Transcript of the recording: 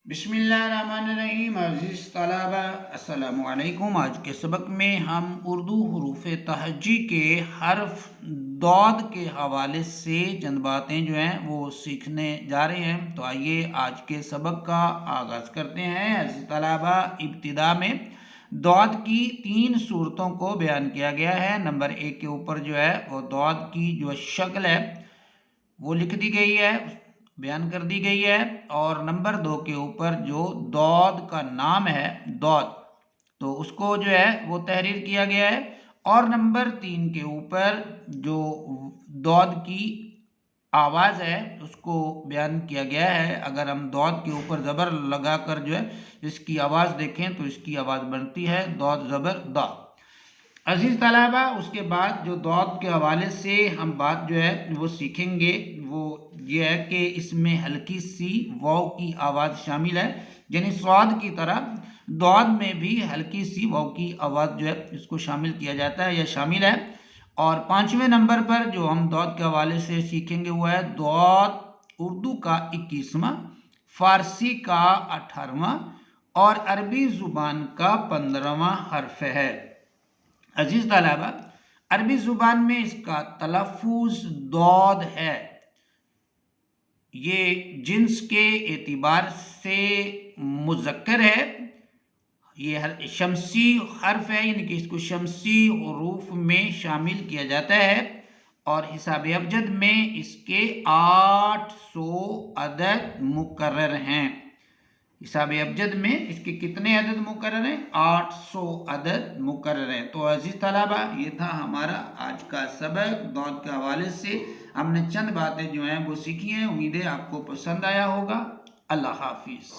بسم اللہ الرحمن الرحیم۔ عزیز طلبہ السلام علیکم۔ آج کے سبق میں ہم اردو حروف تہجی کے حرف ضاد کے حوالے سے چند باتیں جو ہیں وہ سیکھنے جا رہے ہیں۔ تو آئیے آج کے سبق کا آغاز کرتے ہیں۔ عزیز طلبہ، ابتدا میں ضاد کی 3 صورتوں کو بیان کیا گیا ہے۔ نمبر 1 کے اوپر جو ہے وہ ضاد کی جو شکل ہے وہ لکھ دی گئی ہے، بیان کر دی گئی ہے، اور نمبر 2 کے اوپر جو ضاد کا نام ہے ضاد، تو اس کو جو ہے وہ تحریر کیا گیا ہے، اور نمبر 3 کے اوپر جو ضاد کی آواز ہے اس کو بیان کیا گیا ہے۔ اگر ہم ضاد کے اوپر زبر لگا کر جو ہے اس کی آواز دیکھیں تو اس کی آواز بنتی ہے ضاد زبر دا۔ عزیز طلبہ، اس کے بعد جو ضاد کے حوالے سے ہم بات جو ہے وہ سیکھیں گے وہ یہ ہے کہ اس میں ہلکی سی واو کی آواز شامل ہے، یعنی صاد کی طرح ضاد میں بھی ہلکی سی واو کی آواز جو ہے اس کو شامل کیا جاتا ہے یا شامل ہے۔ اور 5ویں نمبر پر جو ہم ضاد کے حوالے سے سیکھیں گے وہ ہے ضاد اردو کا 21واں، فارسی کا 18واں اور عربی زبان کا 15واں حرف ہے۔ عزیز طلبہ، عربی زبان میں اس کا تلفظ ضاد ہے۔ یہ جنس کے اعتبار سے مذکر ہے، یہ شمسی حرف ہے، یعنی کہ اس کو شمسی حروف میں شامل کیا جاتا ہے، اور حساب ابجد میں اس کے 800 عدد مقرر ہیں۔ حساب ابجد میں اس کے کتنے عدد مقرر ہیں؟ 800 عدد مقرر ہیں۔ تو عزیز طلبہ، یہ تھا ہمارا آج کا سبق۔ ضاد کے حوالے سے ہم نے چند باتیں جو ہیں وہ سیکھی ہیں، امید ہے آپ کو پسند آیا ہوگا۔ اللہ حافظ۔